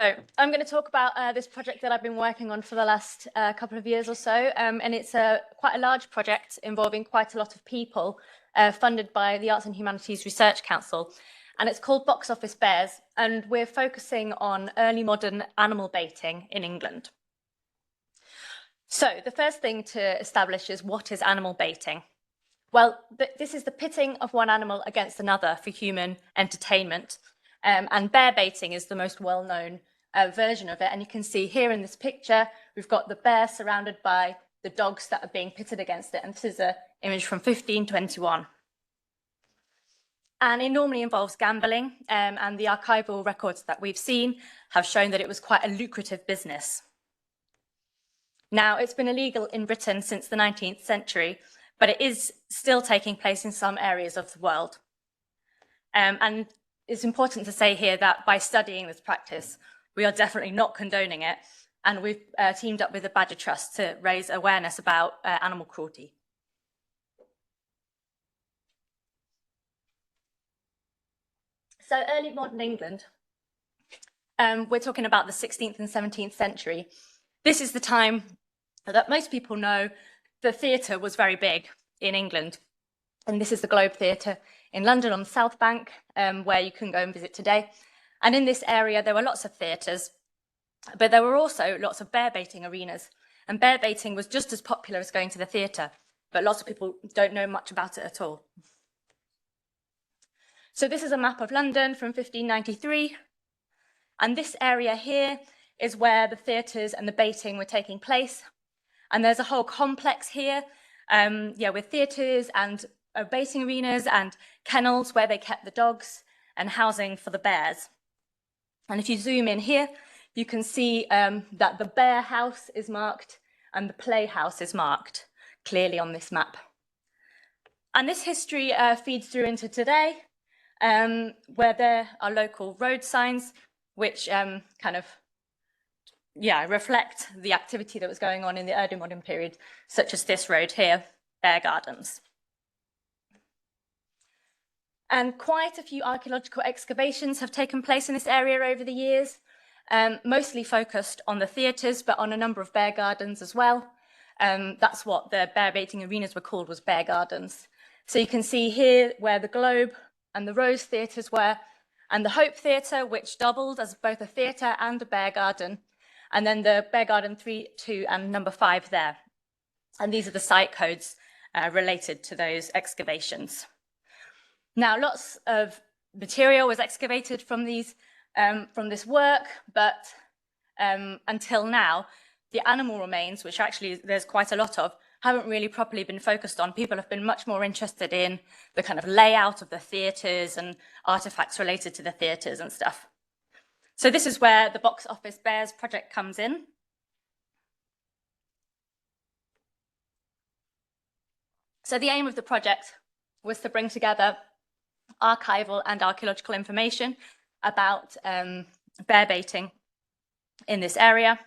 So I'm going to talk about this project that I've been working on for the last couple of years or so, and it's quite a large project involving quite a lot of people, funded by the Arts and Humanities Research Council, and it's called Box Office Bears, and we're focusing on early modern animal baiting in England. So the first thing to establish is, what is animal baiting? Well, this is the pitting of one animal against another for human entertainment. And bear baiting is the most well-known version of it. And you can see here in this picture, we've got the bear surrounded by the dogs that are being pitted against it. And this is an image from 1521. And it normally involves gambling, and the archival records that we've seen have shown that it was quite a lucrative business. Now, it's been illegal in Britain since the 19th century, but it is still taking place in some areas of the world. And it's important to say here that by studying this practice, we are definitely not condoning it, and we've teamed up with the Badger Trust to raise awareness about animal cruelty. So early modern England, we're talking about the 16th and 17th century. This is the time that most people know the theatre was very big in England. And this is the Globe Theatre in London on the South Bank, where you can go and visit today. And in this area, there were lots of theatres, but there were also lots of bear baiting arenas. And bear baiting was just as popular as going to the theatre, but lots of people don't know much about it at all. So this is a map of London from 1593. And this area here is where the theatres and the baiting were taking place. And there's a whole complex here, with theatres and baiting arenas and kennels where they kept the dogs and housing for the bears. And if you zoom in here, you can see that the bear house is marked and the playhouse is marked clearly on this map. And this history feeds through into today, where there are local road signs which reflect the activity that was going on in the early modern period, such as this road here, Bear Gardens. And quite a few archaeological excavations have taken place in this area over the years, mostly focused on the theatres, but on a number of bear gardens as well. That's what the bear baiting arenas were called, was bear gardens. So you can see here where the Globe and the Rose theatres were, and the Hope Theatre, which doubled as both a theatre and a bear garden, and then the Bear Garden 3, 2, and number 5 there. And these are the site codes related to those excavations. Now, lots of material was excavated from this work, but until now, the animal remains, which actually there's quite a lot of, haven't really properly been focused on. People have been much more interested in the kind of layout of the theatres and artifacts related to the theatres and stuff. So this is where the Box Office Bears project comes in. So the aim of the project was to bring together archival and archaeological information about bear baiting in this area,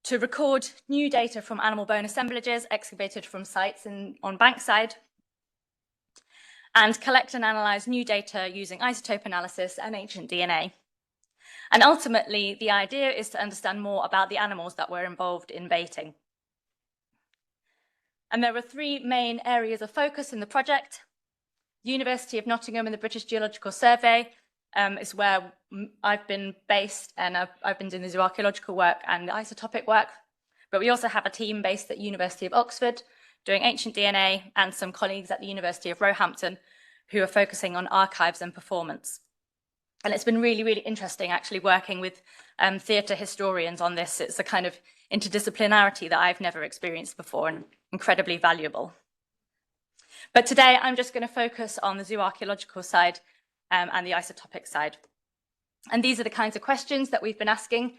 to record new data from animal bone assemblages excavated from sites on Bankside, and collect and analyse new data using isotope analysis and ancient DNA. And ultimately, the idea is to understand more about the animals that were involved in baiting. And there were 3 main areas of focus in the project. The University of Nottingham and the British Geological Survey is where I've been based, and I've been doing the zooarchaeological work and the isotopic work. But we also have a team based at the University of Oxford doing ancient DNA, and some colleagues at the University of Roehampton who are focusing on archives and performance. And it's been really, really interesting actually working with theatre historians on this. It's a kind of interdisciplinarity that I've never experienced before, and incredibly valuable. But today I'm just going to focus on the zooarchaeological side and the isotopic side. And these are the kinds of questions that we've been asking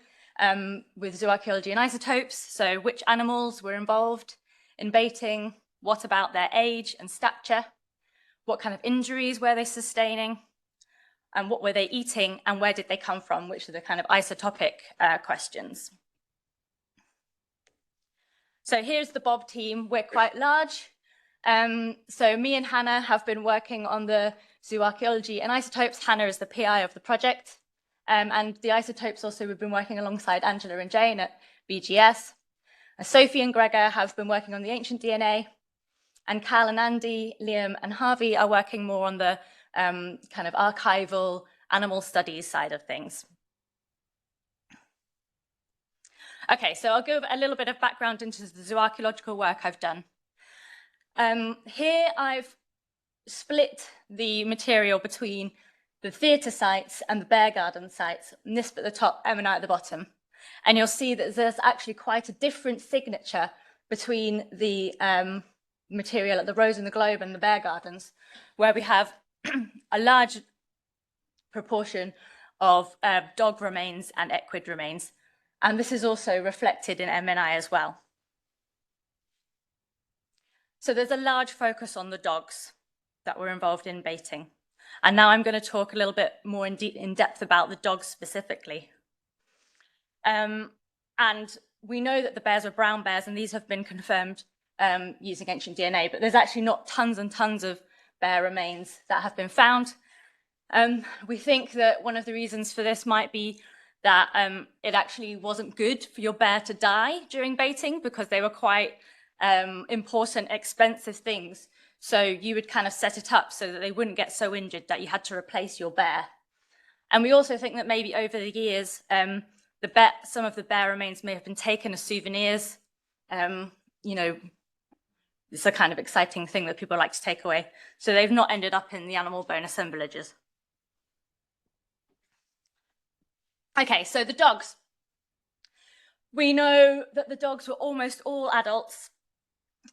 with zooarchaeology and isotopes. So which animals were involved in baiting? What about their age and stature? What kind of injuries were they sustaining? And what were they eating, and where did they come from, which are the kind of isotopic questions. So here's the Bob team. We're quite large. So me and Hannah have been working on the zooarchaeology and isotopes. Hannah is the PI of the project. And the isotopes also, we've been working alongside Angela and Jane at BGS. Sophie and Gregor have been working on the ancient DNA, and Cal and Andy, Liam and Harvey are working more on the kind of archival animal studies side of things. Okay, so I'll give a little bit of background into the zooarchaeological work I've done. Here I've split the material between the theatre sites and the bear garden sites, NISP at the top, M&I at the bottom. And you'll see that there's actually quite a different signature between the material at the Rose and the Globe and the bear gardens, where we have a large proportion of dog remains and equid remains. And this is also reflected in M&I as well. So there's a large focus on the dogs that were involved in baiting. And now I'm going to talk a little bit more in depth about the dogs specifically. And we know that the bears were brown bears, and these have been confirmed using ancient DNA, but there's actually not tons and tons of bear remains that have been found. We think that one of the reasons for this might be that it actually wasn't good for your bear to die during baiting, because they were quite important, expensive things. So you would kind of set it up so that they wouldn't get so injured that you had to replace your bear. And we also think that maybe over the years, some of the bear remains may have been taken as souvenirs. You know, it's a kind of exciting thing that people like to take away. So they've not ended up in the animal bone assemblages. Okay, so the dogs. We know that the dogs were almost all adults.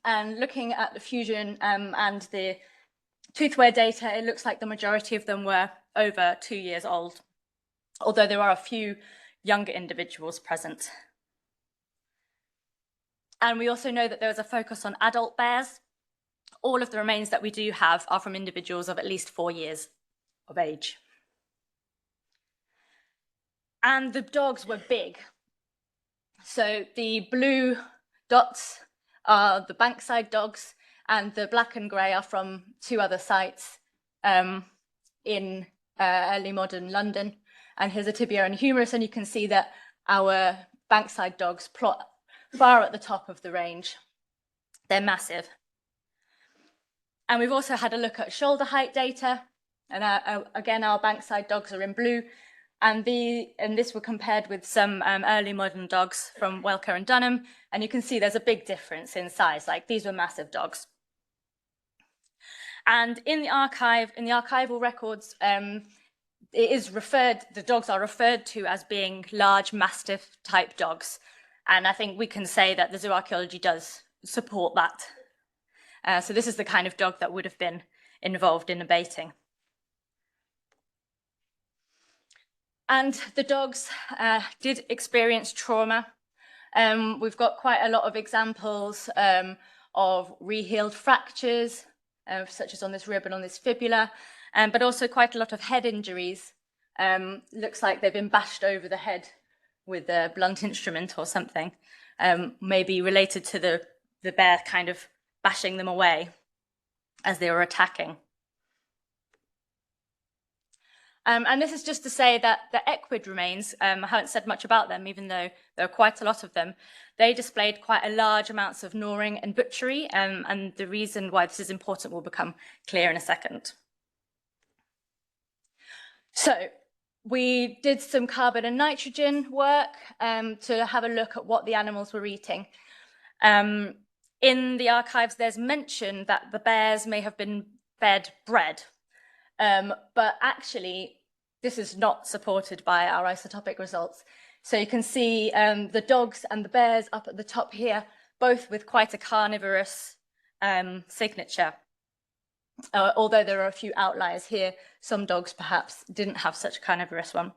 And looking at the fusion and the tooth wear data, it looks like the majority of them were over 2 years old, although there are a few younger individuals present. And we also know that there is a focus on adult bears. All of the remains that we do have are from individuals of at least 4 years of age. And the dogs were big. So the blue dots are the Bankside dogs, and the black and grey are from 2 other sites in early modern London. And here's a tibia and a humerus, and you can see that our Bankside dogs plot far at the top of the range. They're massive. And we've also had a look at shoulder height data, and again, our Bankside dogs are in blue, and this were compared with some early modern dogs from Welker and Dunham, and you can see there's a big difference in size. Like, these were massive dogs. And in the archival records, the dogs are referred to as being large mastiff type dogs, and I think we can say that the zooarchaeology does support that. So this is the kind of dog that would have been involved in the baiting. And the dogs did experience trauma. We've got quite a lot of examples of rehealed fractures, such as on this rib and on this fibula, but also quite a lot of head injuries. Looks like they've been bashed over the head with a blunt instrument or something, maybe related to the bear kind of bashing them away as they were attacking. And this is just to say that the equid remains, I haven't said much about them, even though there are quite a lot of them. They displayed quite a large amounts of gnawing and butchery, and the reason why this is important will become clear in a second. So we did some carbon and nitrogen work to have a look at what the animals were eating. In the archives, there's mention that the bears may have been fed bread. But actually, this is not supported by our isotopic results. So you can see the dogs and the bears up at the top here, both with quite a carnivorous signature. Although there are a few outliers here, some dogs perhaps didn't have such a carnivorous one.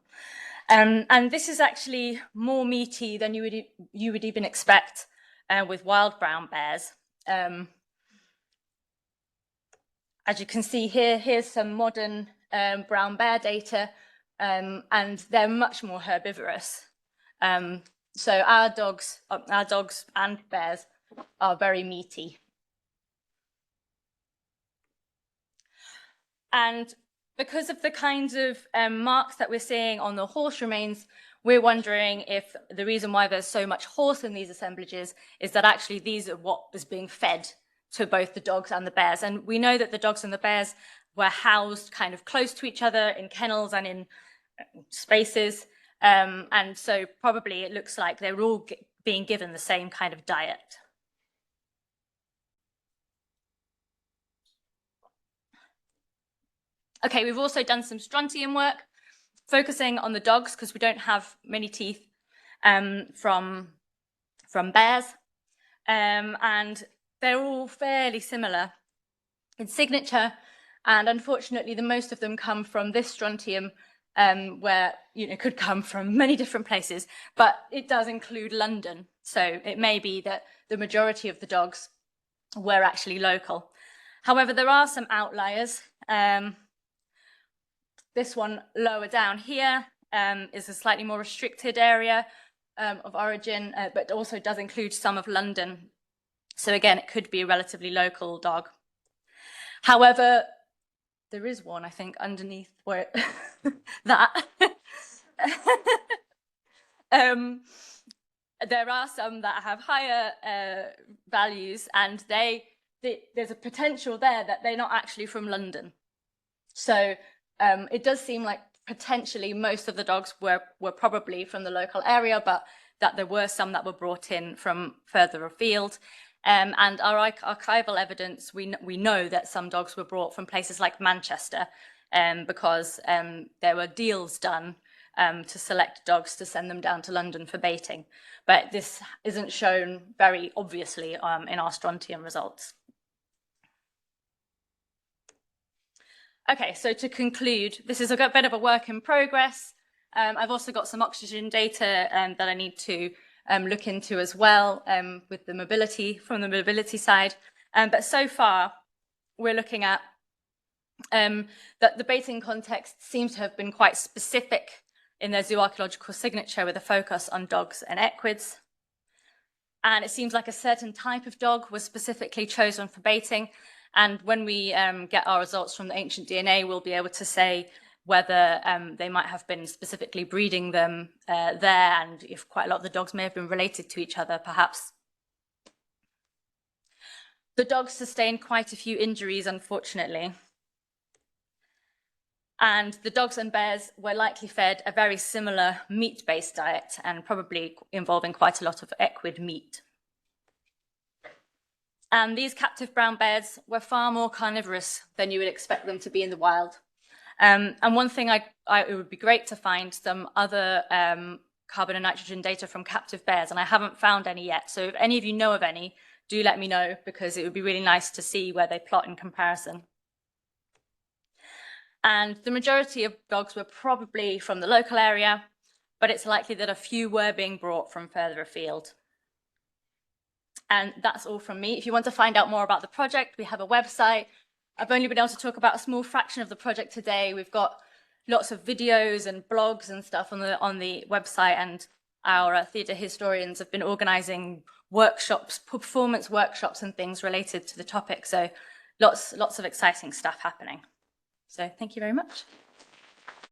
And this is actually more meaty than you would even expect with wild brown bears. As you can see here, here's some modern brown bear data, and they're much more herbivorous. So our dogs and bears are very meaty. And because of the kinds of marks that we're seeing on the horse remains, we're wondering if the reason why there's so much horse in these assemblages is that actually these are what is being fed to both the dogs and the bears. And we know that the dogs and the bears were housed kind of close to each other in kennels and in spaces. And so probably it looks like they're all being given the same kind of diet. Okay, we've also done some strontium work, focusing on the dogs because we don't have many teeth from bears. And they're all fairly similar in signature. And unfortunately, the most of them come from this strontium, where could come from many different places, but it does include London. So it may be that the majority of the dogs were actually local. However, there are some outliers. This one lower down here is a slightly more restricted area of origin, but also does include some of London. So again, it could be a relatively local dog. However, there is one, I think, underneath where that. There are some that have higher values, and there's a potential there that they're not actually from London. So it does seem like potentially most of the dogs were probably from the local area, but that there were some that were brought in from further afield. And our archival evidence, we know that some dogs were brought from places like Manchester, because there were deals done to select dogs to send them down to London for baiting. But this isn't shown very obviously in our strontium results. Okay, so to conclude, this is a bit of a work in progress. I've also got some oxygen data that I need to look into as well with the mobility, from the mobility side. But so far, we're looking at that the baiting context seems to have been quite specific in their zooarchaeological signature with a focus on dogs and equids. And it seems like a certain type of dog was specifically chosen for baiting. And when we get our results from the ancient DNA, we'll be able to say whether they might have been specifically breeding them there, and if quite a lot of the dogs may have been related to each other, perhaps. The dogs sustained quite a few injuries, unfortunately. And the dogs and bears were likely fed a very similar meat-based diet, and probably involving quite a lot of equid meat. And these captive brown bears were far more carnivorous than you would expect them to be in the wild. And one thing it would be great to find some other carbon and nitrogen data from captive bears, and I haven't found any yet. So if any of you know of any, do let me know, because it would be really nice to see where they plot in comparison. And the majority of dogs were probably from the local area, but it's likely that a few were being brought from further afield. And that's all from me. If you want to find out more about the project, we have a website. I've only been able to talk about a small fraction of the project today. We've got lots of videos and blogs and stuff on the website, and our theatre historians have been organising workshops, performance workshops and things related to the topic. So lots of exciting stuff happening. So thank you very much.